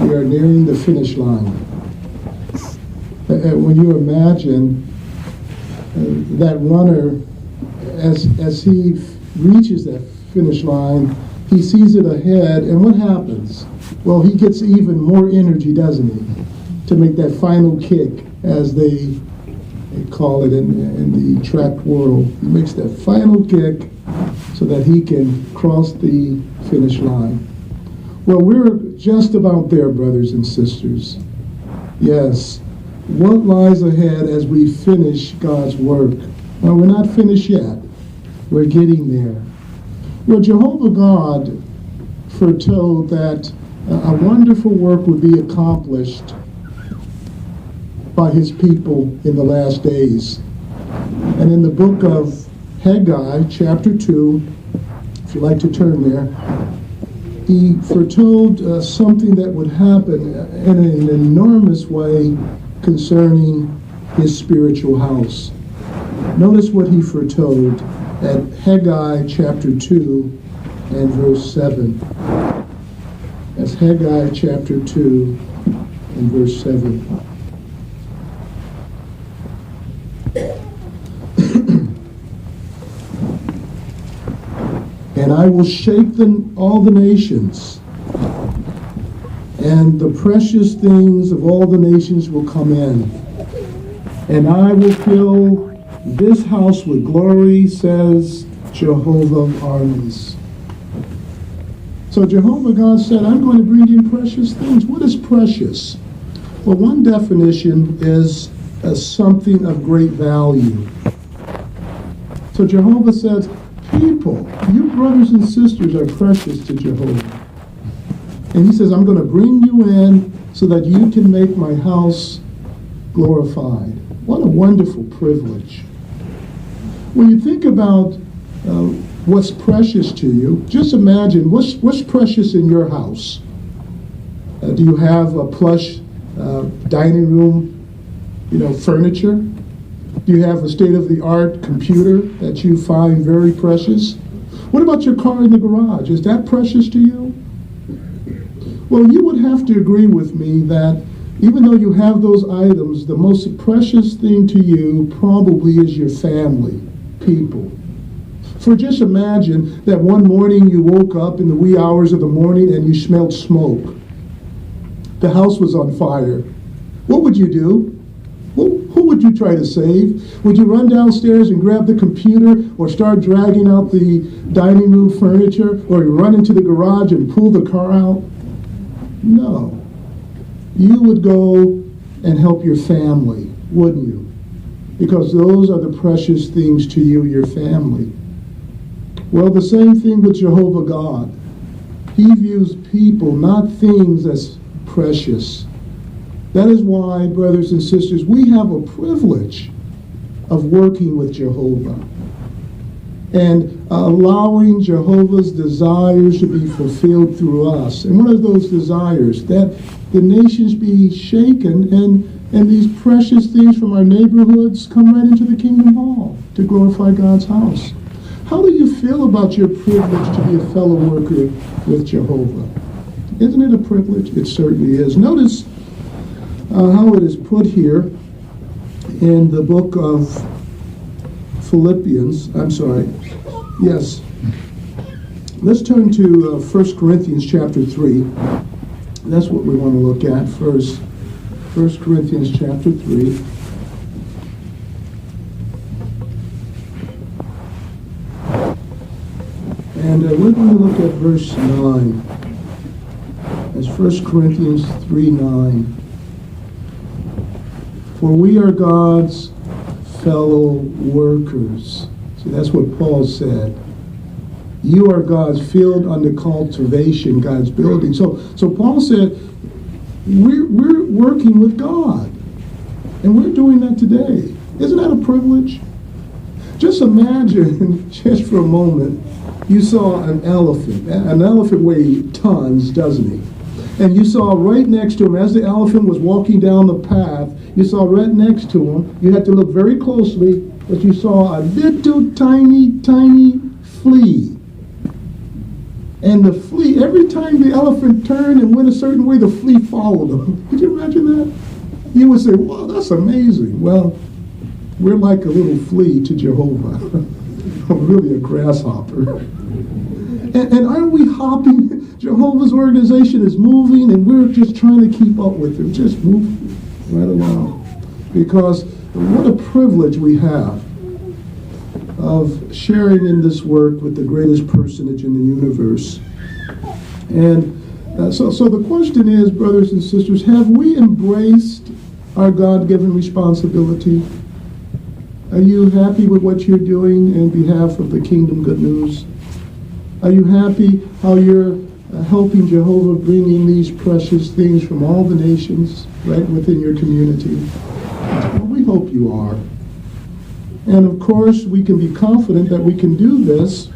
We are nearing the finish line. When you imagine that runner, as he reaches that finish line, he sees it ahead, and what happens? Well, he gets even more energy, doesn't he, to make that final kick, as they call it in the track world. He makes that final kick so that he can cross the finish line. Well, we're just about there, brothers and sisters. Yes, what lies ahead as we finish God's work? Well, we're not finished yet. We're getting there. Well, Jehovah God foretold that a wonderful work would be accomplished by his people in the last days. And in the book of Haggai, chapter 2, if you'd like to turn there, he foretold something that would happen in an enormous way concerning his spiritual house. Notice what he foretold at Haggai chapter 2 and verse 7. That's Haggai chapter 2 and verse 7. And I will shake all the nations, and the precious things of all the nations will come in. And I will fill this house with glory, says Jehovah of armies. So Jehovah God said, I'm going to bring in precious things. What is precious? Well, one definition is something of great value. So Jehovah says, people, you brothers and sisters are precious to Jehovah. And he says, I'm going to bring you in so that you can make my house glorified. What a wonderful privilege. When you think about what's precious to you, just imagine what's precious in your house. Do you have a plush dining room, furniture? Do you have a state-of-the-art computer that you find very precious? What about your car in the garage? Is that precious to you? Well, you would have to agree with me that even though you have those items, the most precious thing to you probably is your family, people. For just imagine that one morning you woke up in the wee hours of the morning and you smelled smoke. The house was on fire. What would you do? Who would you try to save? Would you run downstairs and grab the computer or start dragging out the dining room furniture, or you run into the garage and pull the car out? No. You would go and help your family, wouldn't you? Because those are the precious things to you, your family. Well, the same thing with Jehovah God. He views people, not things, as precious. That is why, brothers and sisters, we have a privilege of working with Jehovah and allowing Jehovah's desires to be fulfilled through us. And what are those desires? That the nations be shaken and these precious things from our neighborhoods come right into the Kingdom Hall to glorify God's house. How do you feel about your privilege to be a fellow worker with Jehovah? Isn't it a privilege? It certainly is. Notice how it is put here in the book of Philippians. Yes. Let's turn to 1 Corinthians chapter 3. That's what we want to look at first. 1 Corinthians chapter 3. And we're going to look at verse 9. That's 1 Corinthians 3:9. For we are God's fellow workers. See, that's what Paul said. You are God's field under cultivation, God's building. So Paul said, we're working with God. And we're doing that today. Isn't that a privilege? Just imagine, just for a moment, you saw an elephant. An elephant weighs tons, doesn't he? And you saw right next to him, as the elephant was walking down the path, you saw right next to him, you had to look very closely, but you saw a little tiny flea. And the flea, every time the elephant turned and went a certain way, the flea followed him. Could you imagine that? You would say, wow, that's amazing. Well, we're like a little flea to Jehovah. Really a grasshopper. And aren't we hopping? Jehovah's organization is moving, and we're just trying to keep up with it. Just move right along. Because what a privilege we have of sharing in this work with the greatest personage in the universe. And so the question is, brothers and sisters, have we embraced our God-given responsibility? Are you happy with what you're doing in behalf of the kingdom good news? Are you happy how you're helping Jehovah bring in these precious things from all the nations right within your community? Well, we hope you are. And of course, we can be confident that we can do this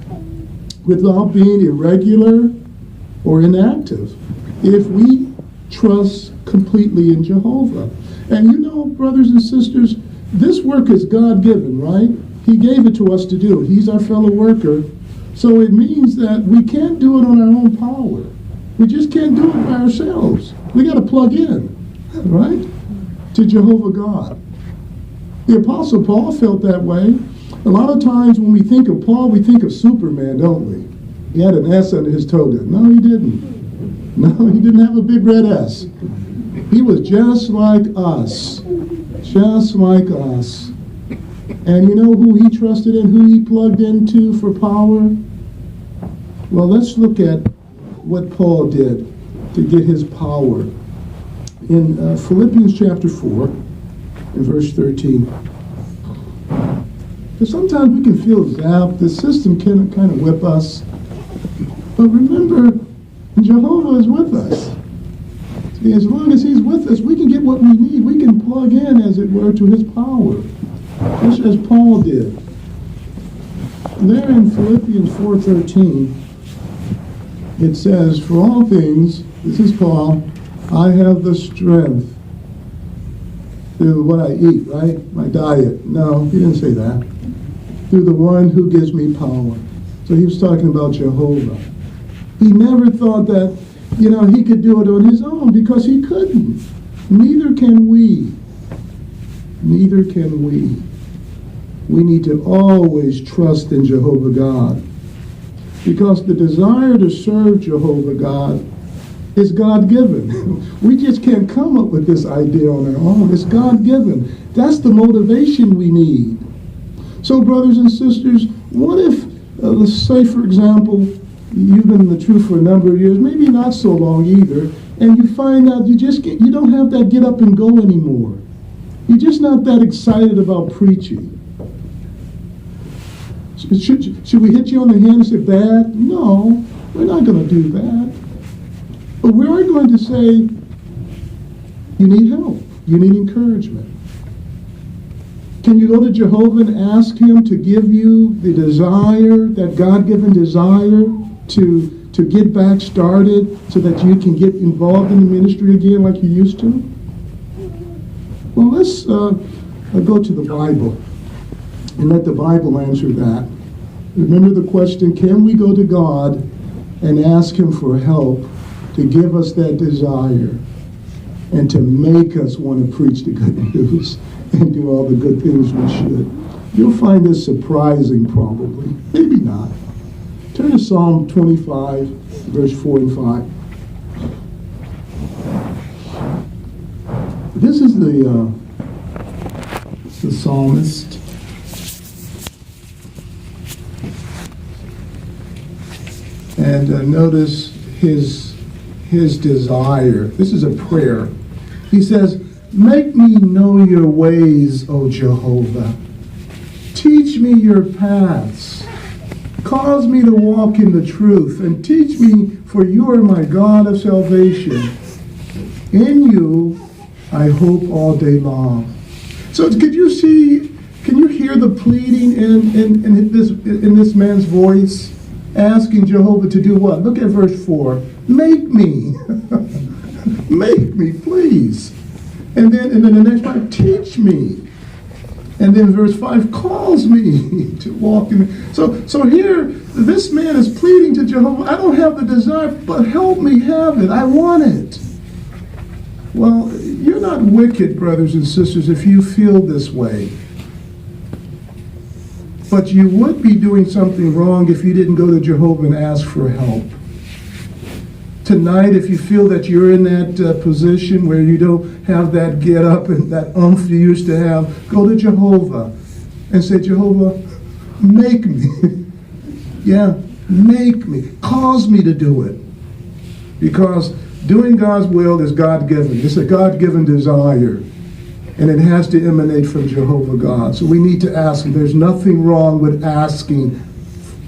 without being irregular or inactive if we trust completely in Jehovah. And you know, brothers and sisters, this work is God-given, right? He gave it to us to do. He's our fellow worker. So it means that we can't do it on our own power. We just can't do it by ourselves. We got to plug in, right, to Jehovah God. The Apostle Paul felt that way. A lot of times when we think of Paul, we think of Superman, don't we? He had an S under his toga. No, he didn't. No, he didn't have a big red S. He was just like us. Just like us. And you know who he trusted in, who he plugged into for power? Well, let's look at what Paul did to get his power. In Philippians chapter 4, in verse 13. Because sometimes we can feel zapped. The system can kind of whip us. But remember, Jehovah is with us. See, as long as he's with us, we can get what we need. We can plug in, as it were, to his power. Just as Paul did. There in Philippians 4:13, it says, for all things, this is Paul, I have the strength through what I eat, right? My diet. No, he didn't say that. Through the one who gives me power. So he was talking about Jehovah. He never thought that, he could do it on his own, because he couldn't. Neither can we. Neither can we. We need to always trust in Jehovah God. Because the desire to serve Jehovah God is God-given. We just can't come up with this idea on our own. It's God-given. That's the motivation we need. So, brothers and sisters, what if, let's say, for example, you've been in the truth for a number of years, maybe not so long either, and you find out you don't have that get up and go anymore. You're just not that excited about preaching. Should we hit you on the hand and say, bad? No, we're not going to do that. But we are going to say, you need help. You need encouragement. Can you go to Jehovah and ask him to give you the desire, that God-given desire to get back started so that you can get involved in the ministry again like you used to? Well, let's go to the Bible and let the Bible answer that. Remember the question, can we go to God and ask him for help to give us that desire and to make us want to preach the good news and do all the good things we should? You'll find this surprising, probably. Maybe not. Turn to Psalm 25, verse 4 and 5. This is the psalmist. And notice his desire. This is a prayer. He says, make me know your ways, O Jehovah. Teach me your paths. Cause me to walk in the truth, and teach me, for you are my God of salvation. In you I hope all day long. So can you hear the pleading in this man's voice, asking Jehovah to do what? Look at verse 4. Make me. Make me, please. And then the next part, teach me. And then verse 5 calls me to walk in. So here This man is pleading to Jehovah, I don't have the desire, but help me have it. I want it. Well, you're not wicked, brothers and sisters, if you feel this way. But you would be doing something wrong if you didn't go to Jehovah and ask for help. Tonight, if you feel that you're in that position where you don't have that get up and that umph you used to have, go to Jehovah and say, Jehovah, make me. Yeah, make me. Cause me to do it. Because doing God's will is God-given. It's a God-given desire. And it has to emanate from Jehovah God. So we need to ask him. There's nothing wrong with asking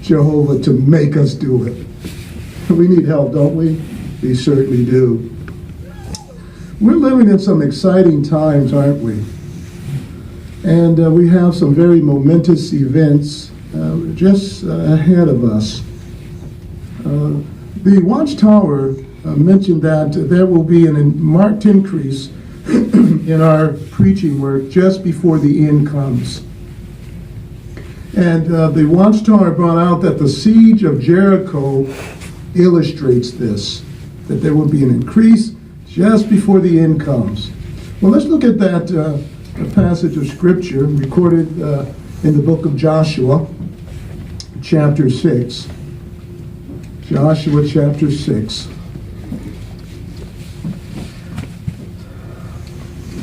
Jehovah to make us do it. We need help, don't we? We certainly do. We're living in some exciting times, aren't we? And we have some very momentous events just ahead of us. The Watchtower mentioned that there will be a marked increase in our preaching work just before the end comes. And the Watchtower brought out that the siege of Jericho illustrates this, that there will be an increase just before the end comes. Well, let's look at that passage of Scripture recorded in the book of Joshua, chapter 6. Joshua chapter 6.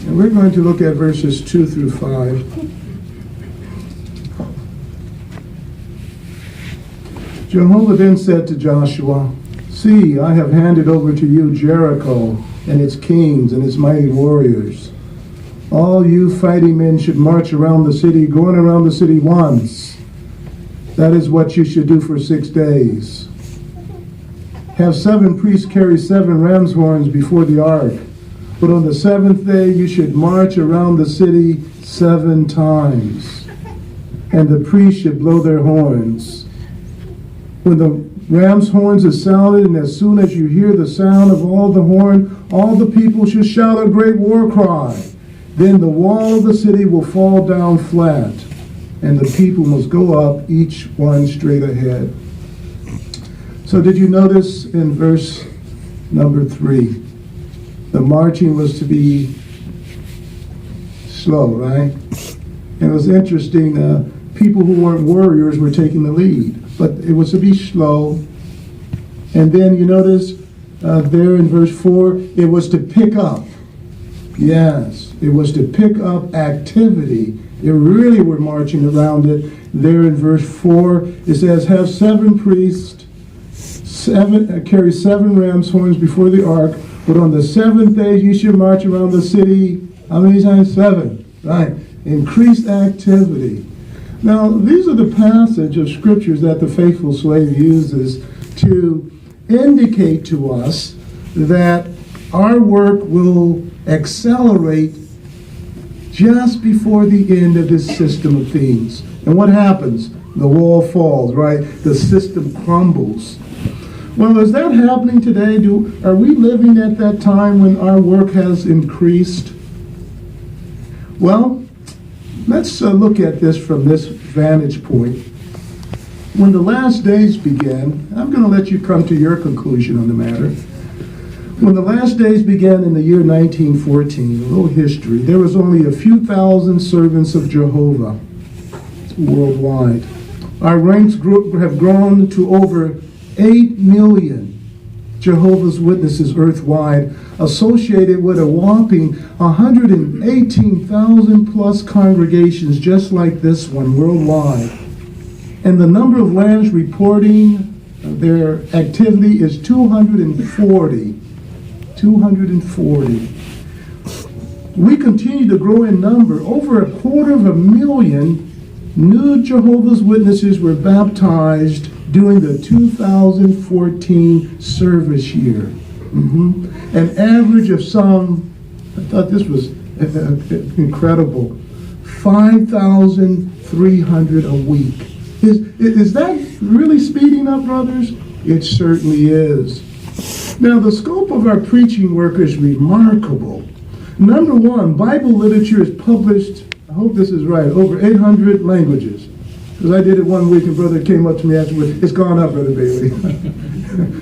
And we're going to look at verses 2 through 5. Jehovah then said to Joshua, See, I have handed over to you Jericho and its kings and its mighty warriors. All you fighting men should march around the city, going around the city once. That is what you should do for 6 days. Have 7 priests carry 7 ram's horns before the ark. But on the 7th day you should march around the city 7 times. And the priests should blow their horns. When the ram's horns are sounded, and as soon as you hear the sound of all the horn, all the people should shout a great war cry. Then the wall of the city will fall down flat, and the people must go up, each one straight ahead. So did you notice in verse number 3, the marching was to be slow, right? And it was interesting, people who weren't warriors were taking the lead, but it was to be slow. And then you notice there in verse 4, it was to pick up. Yes, it was to pick up activity. They really were marching around it. There in verse 4, it says, Have 7 priests carry 7 ram's horns before the ark, but on the 7th day you should march around the city. How many times? 7. Right. Increased activity. Now, these are the passage of scriptures that the faithful slave uses to indicate to us that our work will accelerate just before the end of this system of things. And what happens? The wall falls, right? The system crumbles. Well, is that happening today? Are we living at that time when our work has increased? Well, let's look at this from this vantage point. When the last days began, I'm going to let you come to your conclusion on the matter. When the last days began in the year 1914, a little history, there was only a few thousand servants of Jehovah worldwide. Our ranks have grown to over 8 million Jehovah's Witnesses earthwide, associated with a whopping 118,000 plus congregations just like this one worldwide. And the number of lands reporting their activity is 240. 240. We continue to grow in number. Over 250,000 new Jehovah's Witnesses were baptized during the 2014 service year. An average of some, I thought this was incredible, 5,300 a week. Is that really speeding up, brothers? It certainly is. Now, the scope of our preaching work is remarkable. Number one, Bible literature is published, I hope this is right, over 800 languages. Because I did it one week and brother came up to me afterwards, it's gone up, Brother Bailey.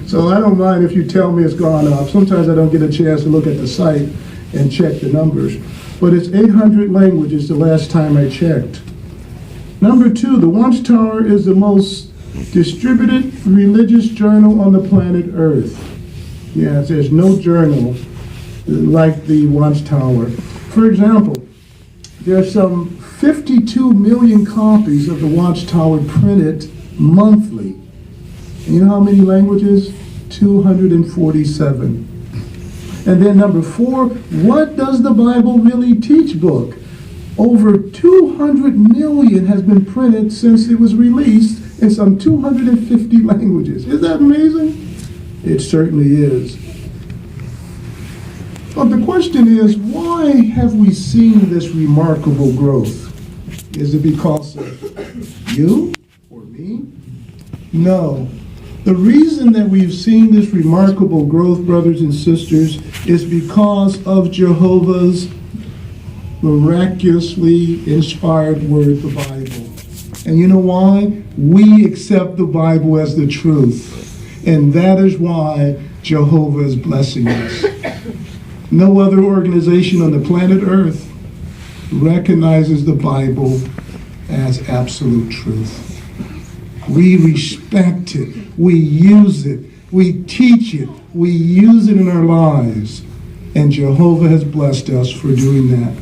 So I don't mind if you tell me it's gone up. Sometimes I don't get a chance to look at the site and check the numbers. But it's 800 languages the last time I checked. Number 2, the Watchtower is the most distributed religious journal on the planet Earth. Yes, there's no journal like the Watchtower. For example, there's some 52 million copies of the Watchtower printed monthly. And you know how many languages? 247. And then number 4, what does the Bible really teach book? Over 200 million has been printed since it was released in some 250 languages. Is that amazing? It certainly is. But the question is, why have we seen this remarkable growth? Is it because of you or me? No. The reason that we've seen this remarkable growth, brothers and sisters, is because of Jehovah's miraculously inspired word, the Bible. And you know why? We accept the Bible as the truth. And that is why Jehovah is blessing us. No other organization on the planet Earth recognizes the Bible as absolute truth. We respect it. We use it. We teach it. We use it in our lives. And Jehovah has blessed us for doing that.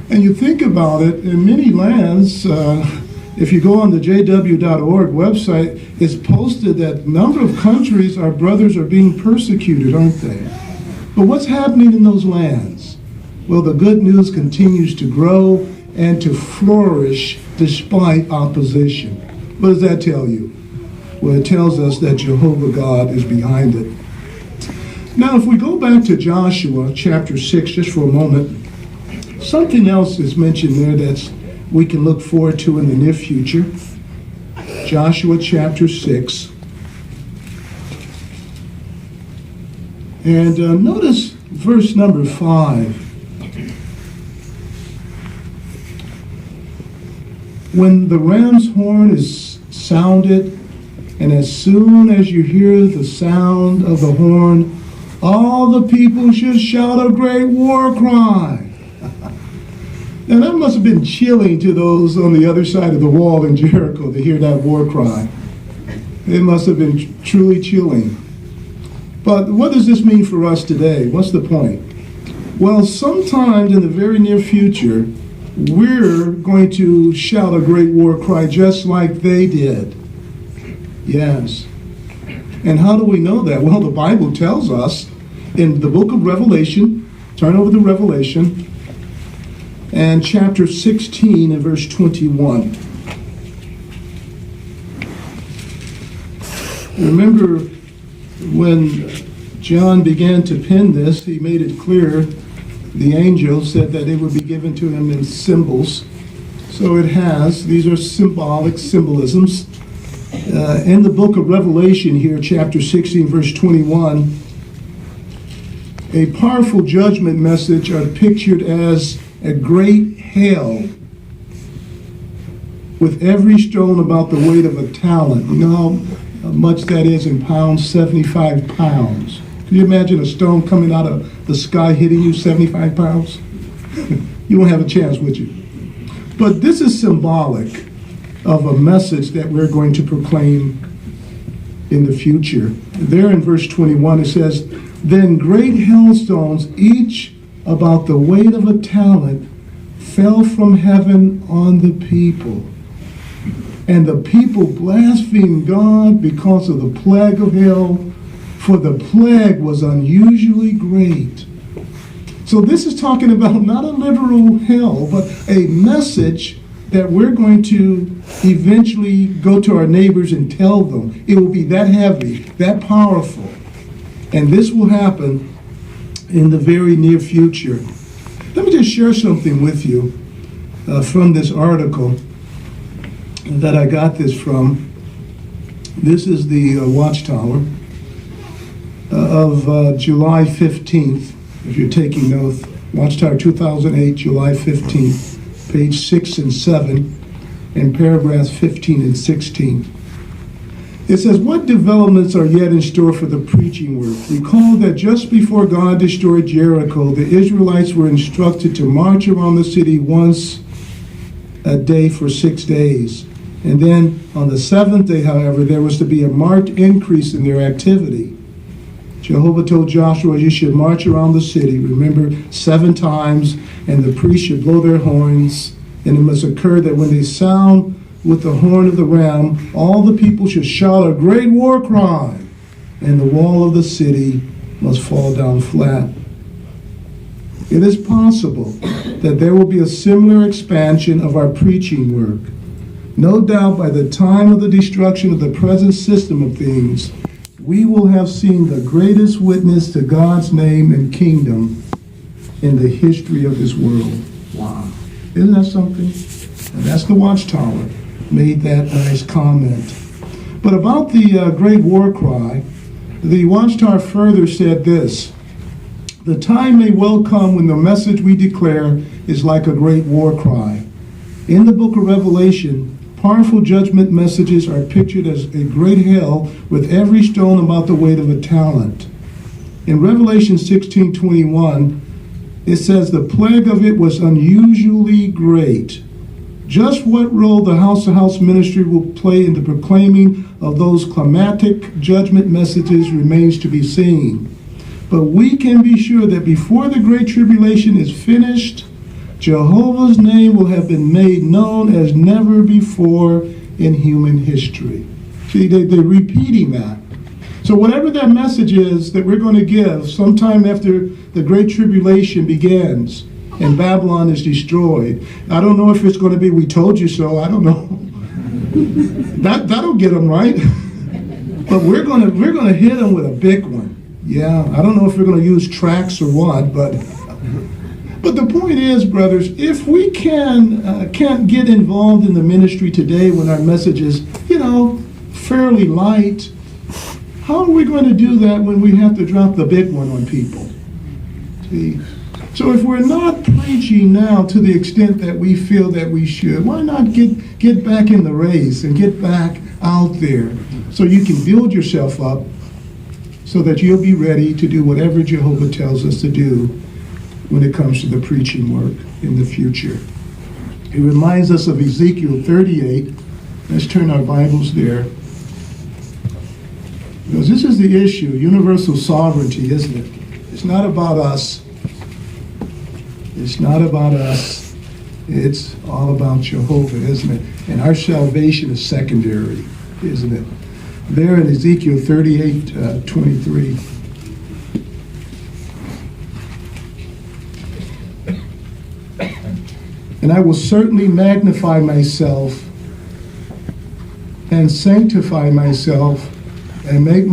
And you think about it, in many lands, if you go on the jw.org website, it's posted that a number of countries, our brothers are being persecuted, aren't they? But what's happening in those lands? Well, the good news continues to grow and to flourish despite opposition. What does that tell you? Well, it tells us that Jehovah God is behind it. Now, if we go back to Joshua chapter 6 just for a moment, something else is mentioned there that we can look forward to in the near future. Joshua chapter 6. And notice verse number 5. When the ram's horn is sounded, and as soon as you hear the sound of the horn, all the people should shout a great war cry. Now that must have been chilling to those on the other side of the wall in Jericho to hear that war cry. It must have been truly chilling. But what does this mean for us today? What's the point? Well, sometimes in the very near future, we're going to shout a great war cry just like they did. Yes. And how do we know that? Well, the Bible tells us in the book of Revelation, turn over to Revelation, and chapter 16 and verse 21. Remember when John began to pen this, he made it clear, the angel said that it would be given to him in symbols. So it has. These are symbolic symbolisms. In the book of Revelation here, chapter 16, verse 21, a powerful judgment message are pictured as a great hail with every stone about the weight of a talent. You know how much that is in pounds? 75 pounds. Can you imagine a stone coming out of the sky hitting you 75 pounds? You won't have a chance, would you? But this is symbolic of a message that we're going to proclaim in the future. There in verse 21 it says, "Then great hailstones, each about the weight of a talent, fell from heaven on the people. And the people blasphemed God because of the plague of hail, for the plague was unusually great." So this is talking about not a literal hell, but a message that we're going to eventually go to our neighbors and tell them. It will be that heavy, that powerful. And this will happen in the very near future. Let me just share something with you from this article that I got this from. This is the Watchtower of July 15th, if you're taking notes. Watchtower 2008, July 15th, page 6 and 7. in paragraphs 15 and 16. It says, what developments are yet in store for the preaching work? Recall that just before God destroyed Jericho, the Israelites were instructed to march around the city once a day for 6 days. And then on the seventh day, however, there was to be a marked increase in their activity. Jehovah told Joshua, you should march around the city, remember, 7 times, and the priests should blow their horns, and it must occur that when they sound with the horn of the ram, all the people should shout a great war cry, and the wall of the city must fall down flat. It is possible that there will be a similar expansion of our preaching work. No doubt by the time of the destruction of the present system of things, we will have seen the greatest witness to God's name and kingdom in the history of this world. Wow. Isn't that something? And that's the Watchtower made that nice comment. But about the great war cry, the Watchtower further said this: the time may well come when the message we declare is like a great war cry. In the book of Revelation, powerful judgment messages are pictured as a great hell with every stone about the weight of a talent. In Revelation 16:21, it says the plague of it was unusually great. Just what role the house-to-house ministry will play in the proclaiming of those climatic judgment messages remains to be seen. But we can be sure that before the Great Tribulation is finished, Jehovah's name will have been made known as never before in human history. See, they're repeating that. So whatever that message is that we're going to give sometime after the Great Tribulation begins and Babylon is destroyed, I don't know if it's going to be, we told you so, I don't know. That'll get them right. But we're going to hit them with a big one. Yeah, I don't know if we're going to use tracks or what, but the point is, brothers, if we can't get involved in the ministry today when our message is, fairly light, how are we going to do that when we have to drop the big one on people? See? So if we're not preaching now to the extent that we feel that we should, why not get back in the race and get back out there so you can build yourself up so that you'll be ready to do whatever Jehovah tells us to do when it comes to the preaching work in the future. It reminds us of Ezekiel 38. Let's turn our Bibles there. Because this is the issue, universal sovereignty, isn't it? It's not about us. It's not about us. It's all about Jehovah, isn't it? And our salvation is secondary, isn't it? There in Ezekiel 38:23. And I will certainly magnify myself and sanctify myself and make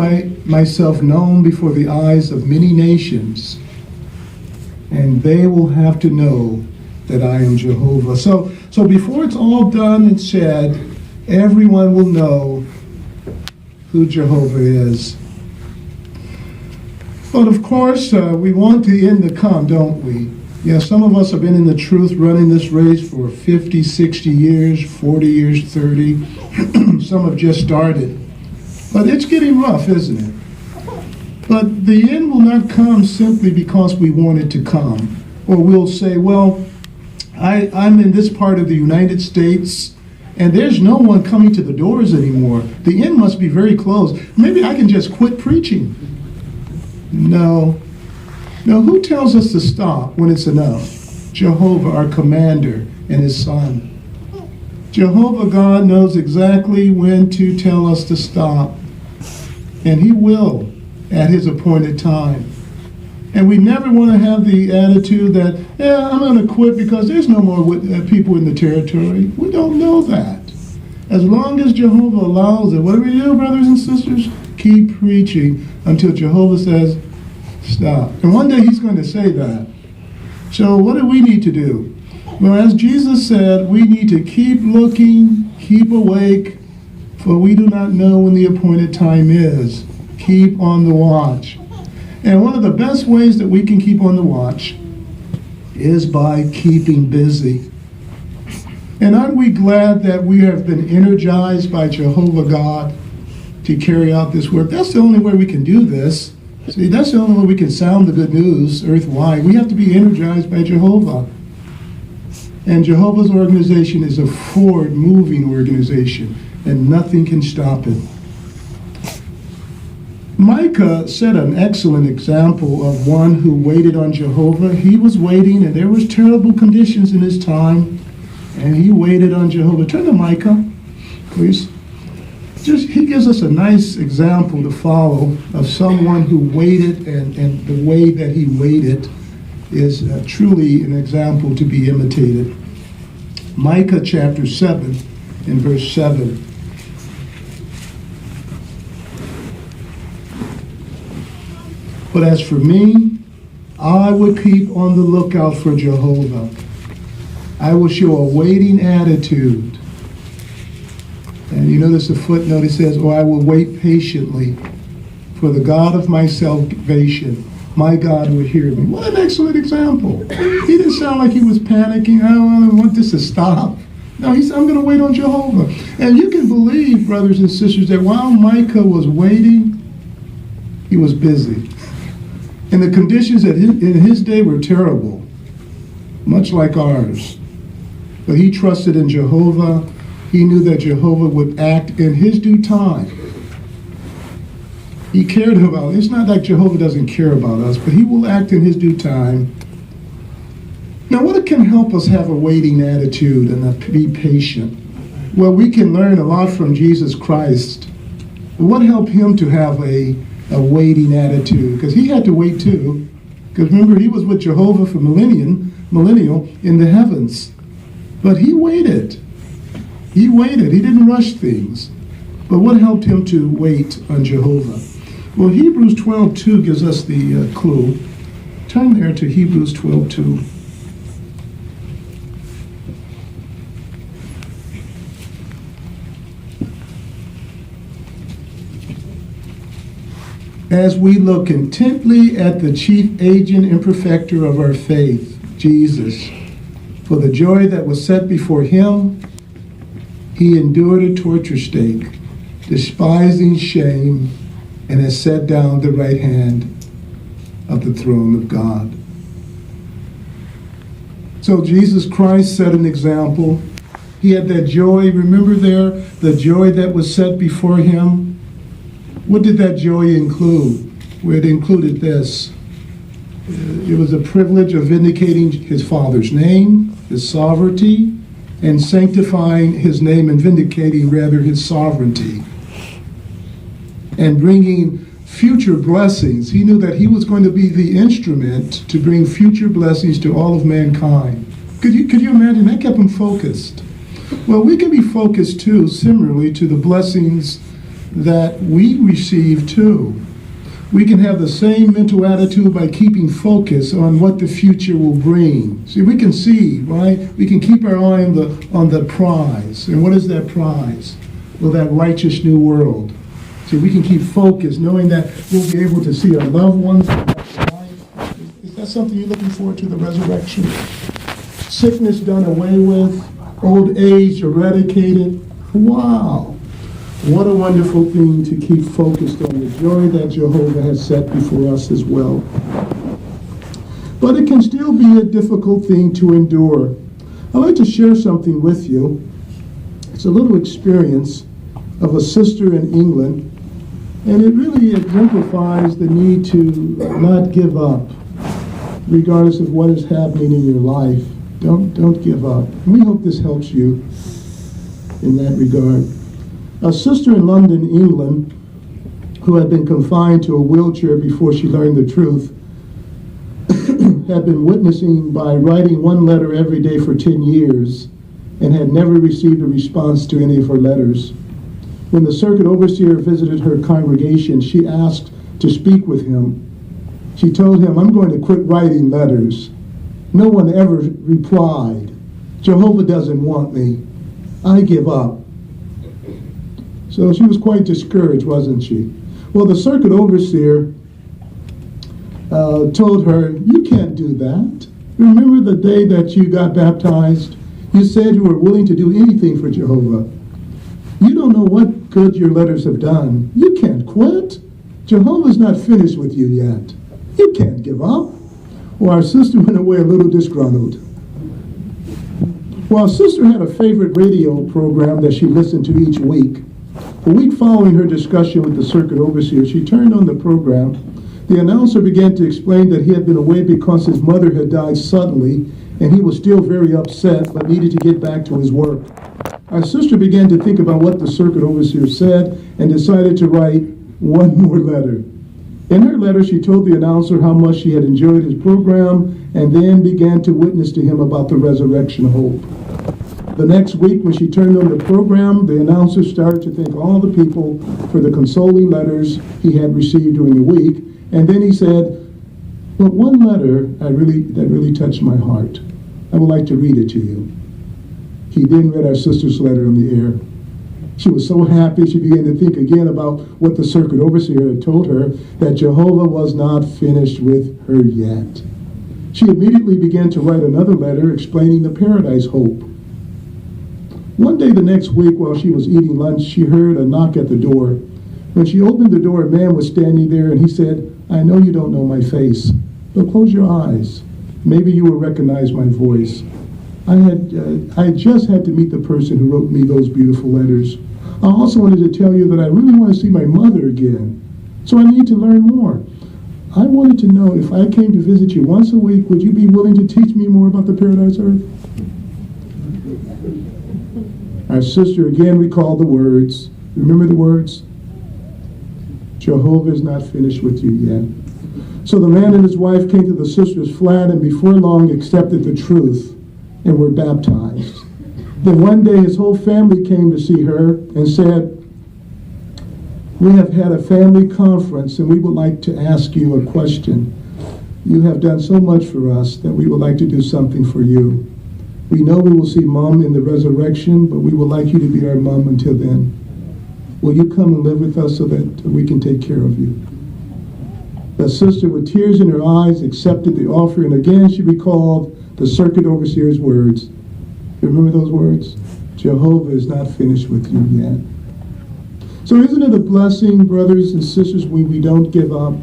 myself known before the eyes of many nations, and they will have to know that I am Jehovah. So before it's all done and said, everyone will know who Jehovah is. But of course, we want the end to come, don't we? Yeah, some of us have been in the truth running this race for 50, 60 years, 40 years, 30. Some have just started. But it's getting rough, isn't it? But the end will not come simply because we want it to come. Or we'll say, well, I'm in this part of the United States, and there's no one coming to the doors anymore. The end must be very close. Maybe I can just quit preaching. No. Now, who tells us to stop when it's enough? Jehovah, our commander, and his son. Jehovah God knows exactly when to tell us to stop, and he will at his appointed time. And we never want to have the attitude that, I'm going to quit because there's no more people in the territory. We don't know that. As long as Jehovah allows it, what do we do, brothers and sisters? Keep preaching until Jehovah says, stop. And one day he's going to say that. So what do we need to do? Well, as Jesus said, we need to keep looking, keep awake, for we do not know when the appointed time is. Keep on the watch. And one of the best ways that we can keep on the watch is by keeping busy. And aren't we glad that we have been energized by Jehovah God to carry out this work? That's the only way we can do this. See, that's the only way we can sound the good news earth-wide. We have to be energized by Jehovah. And Jehovah's organization is a forward-moving organization, and nothing can stop it. Micah set an excellent example of one who waited on Jehovah. He was waiting, and there was terrible conditions in his time, and he waited on Jehovah. Turn to Micah, please. He gives us a nice example to follow of someone who waited, and the way that he waited is truly an example to be imitated. Micah chapter 7 and verse 7. But as for me, I will keep on the lookout for Jehovah. I will show a waiting attitude. And you notice the footnote, it says, "Oh, I will wait patiently for the God of my salvation. My God will hear me." What an excellent example. He didn't sound like he was panicking. I want this to stop. No, he said, I'm going to wait on Jehovah. And you can believe, brothers and sisters, that while Micah was waiting, he was busy. And the conditions in his day were terrible, much like ours. But he trusted in Jehovah. He knew that Jehovah would act in his due time. He cared about, it's not like Jehovah doesn't care about us, but he will act in his due time. Now, what can help us have a waiting attitude and be patient? Well, we can learn a lot from Jesus Christ. What helped him to have a waiting attitude? Because he had to wait too. Because remember, he was with Jehovah for millennial in the heavens. But he waited. He waited. He didn't rush things. But what helped him to wait on Jehovah? Well, Hebrews 12:2 gives us the clue. Turn there to Hebrews 12:2. As we look intently at the chief agent and perfecter of our faith, Jesus, for the joy that was set before him, he endured a torture stake, despising shame, and has sat down at the right hand of the throne of God. So Jesus Christ set an example. He had that joy, remember there, the joy that was set before him. What did that joy include? Well, it included this. It was a privilege of vindicating his Father's name, his sovereignty, and sanctifying his name and vindicating, rather, his sovereignty. And bringing future blessings. He knew that he was going to be the instrument to bring future blessings to all of mankind. Could you imagine? That kept him focused. Well, we can be focused too, similarly to the blessings that we receive too. We can have the same mental attitude by keeping focus on what the future will bring. See, we can see, right? We can keep our eye on the prize. And what is that prize? Well, that righteous new world. See, we can keep focused, knowing that we'll be able to see our loved ones. Is that something you're looking forward to, the resurrection? Sickness done away with, old age eradicated. Wow. What a wonderful thing to keep focused on, the joy that Jehovah has set before us as well. But it can still be a difficult thing to endure. I'd like to share something with you. It's a little experience of a sister in England, and it really exemplifies the need to not give up, regardless of what is happening in your life. Don't give up. And we hope this helps you in that regard. A sister in London, England, who had been confined to a wheelchair before she learned the truth, had been witnessing by writing one letter every day for 10 years and had never received a response to any of her letters. When the circuit overseer visited her congregation, she asked to speak with him. She told him, "I'm going to quit writing letters. No one ever replied. Jehovah doesn't want me. I give up." So she was quite discouraged, wasn't she? Well, the circuit overseer told her, "You can't do that. Remember the day that you got baptized? You said you were willing to do anything for Jehovah. You don't know what good your letters have done. You can't quit. Jehovah's not finished with you yet. You can't give up. Well, our sister went away a little disgruntled. Well, our sister had a favorite radio program that she listened to each week. A week following her discussion with the circuit overseer, she turned on the program. The announcer began to explain that he had been away because his mother had died suddenly, and he was still very upset but needed to get back to his work. Our sister began to think about what the circuit overseer said and decided to write one more letter. In her letter, she told the announcer how much she had enjoyed his program and then began to witness to him about the resurrection hope. The next week, when she turned on the program, the announcer started to thank all the people for the consoling letters he had received during the week. And then he said, but one letter that really touched my heart. I would like to read it to you. He then read our sister's letter on the air. She was so happy, she began to think again about what the circuit overseer had told her, that Jehovah was not finished with her yet. She immediately began to write another letter explaining the paradise hope. One day the next week, while she was eating lunch, she heard a knock at the door. When she opened the door, a man was standing there, and he said, I know you don't know my face, but close your eyes. Maybe you will recognize my voice. I just had to meet the person who wrote me those beautiful letters. I also wanted to tell you that I really want to see my mother again, so I need to learn more. I wanted to know, if I came to visit you once a week, would you be willing to teach me more about the paradise earth? Our sister again recalled the words. Remember the words? Jehovah is not finished with you yet. So the man and his wife came to the sister's flat and before long accepted the truth and were baptized. Then one day his whole family came to see her and said, we have had a family conference and we would like to ask you a question. You have done so much for us that we would like to do something for you. We know we will see Mom in the resurrection, but we would like you to be our mom until then. Will you come and live with us so that we can take care of you? The sister, with tears in her eyes, accepted the offer, and again she recalled the circuit overseer's words. You remember those words? Jehovah is not finished with you yet. So isn't it a blessing, brothers and sisters, when we don't give up,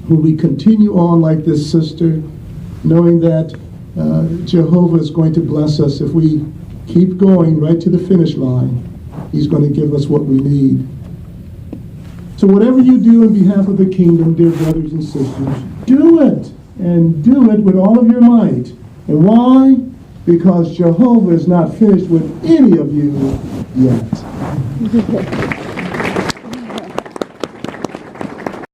when we continue on like this sister, knowing that Jehovah is going to bless us if we keep going right to the finish line. He's going to give us what we need. So whatever you do in behalf of the kingdom, dear brothers and sisters, do it, and do it with all of your might. And why? Because Jehovah is not finished with any of you yet.